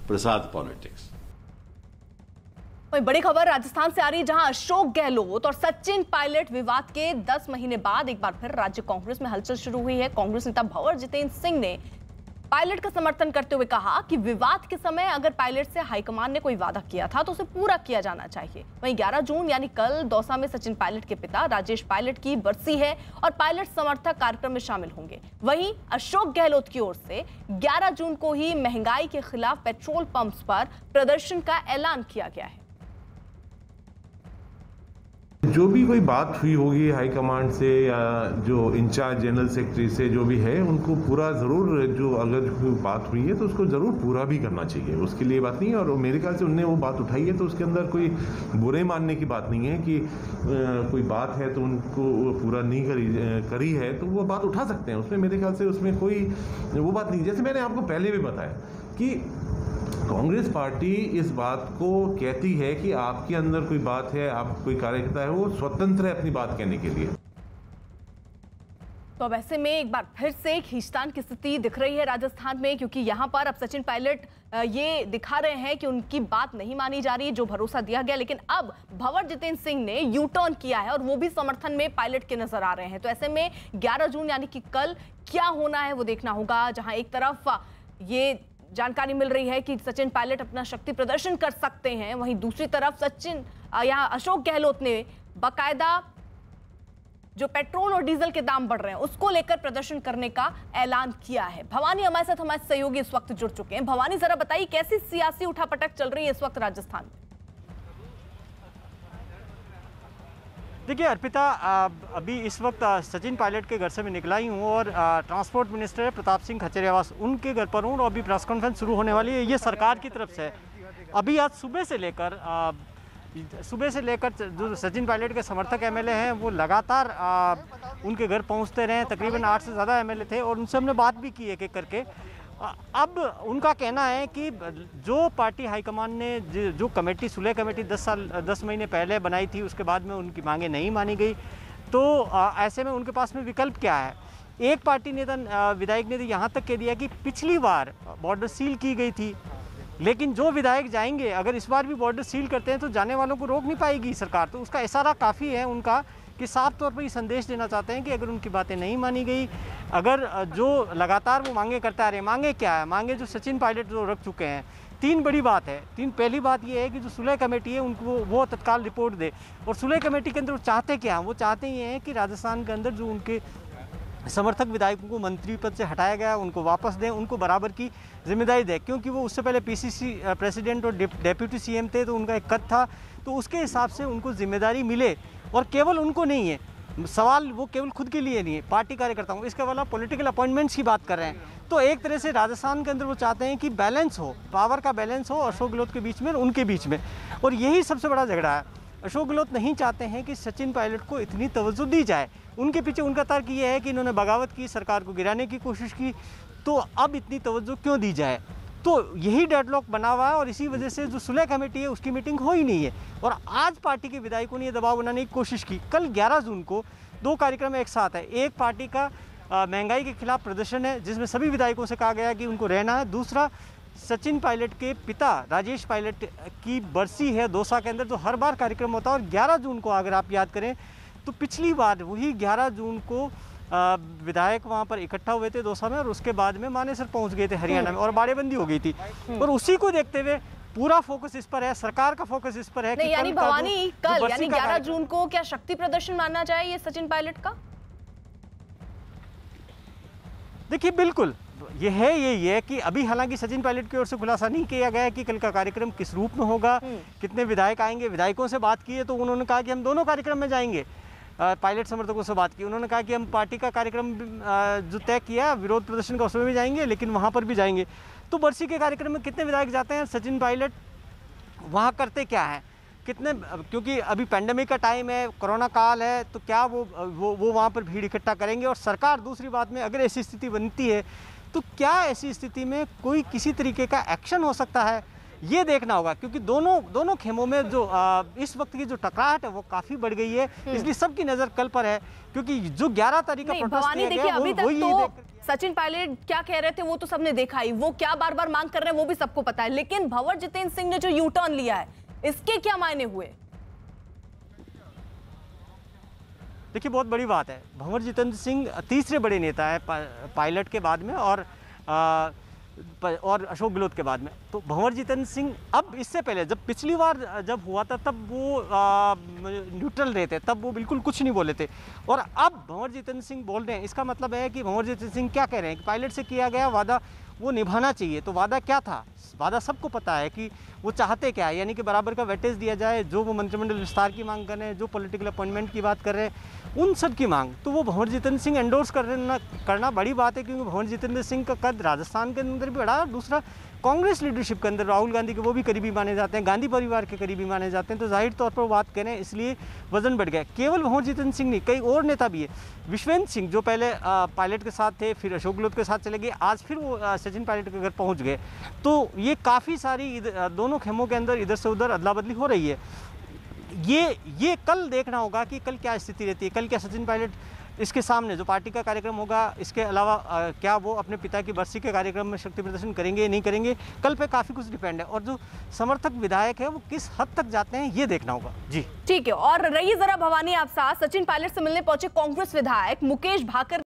प्रसाद politics. वही बड़ी खबर राजस्थान से आ रही है, जहां अशोक गहलोत और सचिन पायलट विवाद के 10 महीने बाद एक बार फिर राज्य कांग्रेस में हलचल शुरू हुई है। कांग्रेस नेता भंवर जितेंद्र सिंह ने पायलट का समर्थन करते हुए कहा कि विवाद के समय अगर पायलट से हाईकमान ने कोई वादा किया था तो उसे पूरा किया जाना चाहिए। वहीं 11 जून यानी कल दौसा में सचिन पायलट के पिता राजेश पायलट की बरसी है और पायलट समर्थक कार्यक्रम में शामिल होंगे। वहीं अशोक गहलोत की ओर से 11 जून को ही महंगाई के खिलाफ पेट्रोल पंप्स पर प्रदर्शन का ऐलान किया गया है। जो भी कोई बात हुई होगी हाईकमांड से या जो इंचार्ज जनरल सेक्रेटरी से जो भी है, उनको पूरा ज़रूर, जो अगर कोई बात हुई है तो उसको ज़रूर पूरा भी करना चाहिए, उसके लिए बात नहीं है। और मेरे ख्याल से उनने वो बात उठाई है तो उसके अंदर कोई बुरे मानने की बात नहीं है कि कोई बात है तो उनको पूरा नहीं करी है तो वो बात उठा सकते हैं। उसमें मेरे ख्याल से उसमें कोई वो बात नहीं। जैसे मैंने आपको पहले भी बताया कि कांग्रेस पार्टी इस बात को कहती है कि आपके अंदर कोई बात है, आप कोई कार्यकर्ता है, वो स्वतंत्र है अपनी बात कहने के लिए। तो अब ऐसे में एक बार फिर से खींचतान की स्थिति दिख रही है राजस्थान में, क्योंकि यहां पर अब सचिन पायलट ये दिखा रहे हैं कि उनकी बात नहीं मानी जा रही है, जो भरोसा दिया गया। लेकिन अब भंवर जितेंद्र सिंह ने यू टर्न किया है और वो भी समर्थन में पायलट के नजर आ रहे हैं। तो ऐसे में 11 जून यानी कि कल क्या होना है वो देखना होगा, जहां एक तरफ ये जानकारी मिल रही है कि सचिन पायलट अपना शक्ति प्रदर्शन कर सकते हैं, वहीं दूसरी तरफ यहाँ अशोक गहलोत ने बाकायदा जो पेट्रोल और डीजल के दाम बढ़ रहे हैं उसको लेकर प्रदर्शन करने का ऐलान किया है। भवानी हमारे साथ, हमारे सहयोगी इस वक्त जुड़ चुके हैं। भवानी, जरा बताइए कैसी सियासी उठापटक चल रही है इस वक्त राजस्थान में? देखिए अर्पिता, अभी इस वक्त सचिन पायलट के घर से मैं निकला ही हूँ और ट्रांसपोर्ट मिनिस्टर है प्रताप सिंह खचरियावास, उनके घर पर हूँ और अभी प्रेस कॉन्फ्रेंस शुरू होने वाली है। ये सरकार की तरफ से अभी आज सुबह से लेकर जो सचिन पायलट के समर्थक एमएलए हैं वो लगातार उनके घर पहुँचते रहे। तकरीबन 8 से ज़्यादा एमएलए थे और उनसे हमने बात भी की एक एक करके। अब उनका कहना है कि जो पार्टी हाईकमान ने जो कमेटी, सुलह कमेटी 10 महीने पहले बनाई थी, उसके बाद में उनकी मांगें नहीं मानी गई, तो ऐसे में उनके पास में विकल्प क्या है। एक पार्टी नेता विधायक ने यहाँ तक कह दिया कि पिछली बार बॉर्डर सील की गई थी, लेकिन जो विधायक जाएंगे अगर इस बार भी बॉर्डर सील करते हैं तो जाने वालों को रोक नहीं पाएगी सरकार। तो उसका इशारा काफ़ी है उनका कि साफ तौर पर ये संदेश देना चाहते हैं कि अगर उनकी बातें नहीं मानी गई, अगर जो लगातार वो मांगे करते आ रहे हैं, मांगे क्या है, मांगे जो सचिन पायलट जो रख चुके हैं, 3 बड़ी बात है। पहली बात ये है कि जो सुलह कमेटी है उनको वो तत्काल रिपोर्ट दे। और सुलह कमेटी के अंदर वो चाहते क्या हैं, वो चाहते ये हैं कि राजस्थान के अंदर जो उनके समर्थक विधायकों को मंत्री पद से हटाया गया उनको वापस दें, उनको बराबर की जिम्मेदारी दें, क्योंकि वो उससे पहले पीसीसी प्रेसिडेंट और डेप्यूटी सीएम थे तो उनका एक कद था, तो उसके हिसाब से उनको जिम्मेदारी मिले। और केवल उनको नहीं है सवाल, वो केवल खुद के लिए नहीं है, पार्टी कार्यकर्ताओं, इसके अलावा पॉलिटिकल अपॉइंटमेंट्स की बात कर रहे हैं। तो एक तरह से राजस्थान के अंदर वो चाहते हैं कि बैलेंस हो, पावर का बैलेंस हो अशोक गहलोत के बीच में और उनके बीच में, और यही सबसे बड़ा झगड़ा है। अशोक गहलोत नहीं चाहते हैं कि सचिन पायलट को इतनी तवज्जो दी जाए। उनके पीछे उनका तर्क ये है कि इन्होंने बगावत की, सरकार को गिराने की कोशिश की, तो अब इतनी तवज्जो क्यों दी जाए। तो यही डेडलॉक बना हुआ है और इसी वजह से जो सुलह कमेटी है उसकी मीटिंग हो ही नहीं है। और आज पार्टी के विधायकों ने ये दबाव बनाने की कोशिश की। कल 11 जून को 2 कार्यक्रम एक साथ है। एक पार्टी का महंगाई के खिलाफ प्रदर्शन है जिसमें सभी विधायकों से कहा गया कि उनको रहना है। दूसरा सचिन पायलट के पिता राजेश पायलट की बरसी है दौसा के अंदर, जो हर बार कार्यक्रम होता है। और 11 जून को अगर आप याद करें तो पिछली बार वही 11 जून को विधायक वहां पर इकट्ठा हुए थे दौसा में और उसके बाद में मानेसर पहुंच गए थे हरियाणा में और बाड़ेबंदी हो गई थी। और उसी को देखते हुए पूरा फोकस इस पर है, सरकार का फोकस इस पर है कि यानी भवानी कल यानी 11 जून को क्या शक्ति प्रदर्शन मानना चाहिए सचिन पायलट का? देखिए बिल्कुल यही है कि अभी हालांकि सचिन पायलट की ओर से खुलासा नहीं किया गया है कि कल का कार्यक्रम किस रूप में होगा, कितने विधायक आएंगे। विधायकों से बात की है तो उन्होंने कहा कि हम दोनों कार्यक्रम में जाएंगे। पायलट समर्थकों से बात की, उन्होंने कहा कि हम पार्टी का कार्यक्रम जो तय किया विरोध प्रदर्शन का उसमें भी जाएंगे, लेकिन वहाँ पर भी जाएंगे। तो बरसी के कार्यक्रम में कितने विधायक जाते हैं, सचिन पायलट वहाँ करते क्या है, कितने, क्योंकि अभी पेंडेमिक का टाइम है, कोरोना काल है, तो क्या वो वहाँ पर भीड़ इकट्ठा करेंगे। और सरकार, दूसरी बात में अगर ऐसी स्थिति बनती है तो क्या ऐसी स्थिति में कोई किसी तरीके का एक्शन हो सकता है, ये देखना होगा। क्योंकि दोनों खेमों में जो इस वक्त की जो टकराहट है वो काफी बढ़ गई है, इसलिए सबकी नजर कल पर है। क्योंकि जो 11 तारीख का प्रोटेस्ट किया गया वो यही देख सचिन पायलट क्या कह रहे थे वो तो सबने देखा ही, वो क्या बार बार मांग कर रहे हैं वो भी सबको पता है, लेकिन भंवर जितेंद्र सिंह ने जो यू टर्न लिया है इसके क्या मायने हुए? देखिए, बहुत बड़ी बात है। भंवर जितेंद्र सिंह तीसरे बड़े नेता है पायलट के बाद में और अशोक गहलोत के बाद में। तो भंवर जितेंद्र सिंह अब, इससे पहले जब पिछली बार जब हुआ था तब वो न्यूट्रल रहे थे, तब वो बिल्कुल कुछ नहीं बोले थे, और अब भंवर जितेंद्र सिंह बोल रहे हैं। इसका मतलब है कि भंवर जितेंद्र सिंह क्या कह रहे हैं कि पायलट से किया गया वादा वो निभाना चाहिए। तो वादा क्या था? वादा सबको पता है कि वो चाहते क्या है, यानी कि बराबर का वेटेज दिया जाए, जो वो मंत्रिमंडल विस्तार की मांग कर रहे हैं, जो पॉलिटिकल अपॉइंटमेंट की बात कर रहे हैं, उन सब की मांग तो वो भंवर जितेंद्र सिंह एंडोर्स करना बड़ी बात है, क्योंकि भंवर जितेंद्र सिंह का कद राजस्थान के अंदर भी बड़ा, और दूसरा कांग्रेस लीडरशिप के अंदर राहुल गांधी के वो भी करीबी माने जाते हैं, गांधी परिवार के करीबी माने जाते हैं। तो जाहिर तौर पर वो बात करें, इसलिए वजन बढ़ गया। केवल भंवर जितेंद्र सिंह नहीं, कई और नेता भी है। विश्वेंद्र सिंह जो पहले पायलट के साथ थे, फिर अशोक गहलोत के साथ चले गए, आज फिर वो सचिन पायलट के घर पहुंच गए। तो ये काफ़ी सारी दोनों खेमों के अंदर इधर से उधर अदला बदली हो रही है। ये कल देखना होगा कि कल क्या स्थिति रहती है, कल क्या सचिन पायलट इसके सामने जो पार्टी का कार्यक्रम होगा, इसके अलावा क्या वो अपने पिता की बरसी के कार्यक्रम में शक्ति प्रदर्शन करेंगे नहीं करेंगे, कल पे काफ़ी कुछ डिपेंड है। और जो समर्थक विधायक है वो किस हद तक जाते हैं ये देखना होगा। जी ठीक है। और रही जरा भवानी आप साथ, सचिन पायलट से मिलने पहुंचे कांग्रेस विधायक मुकेश भाकर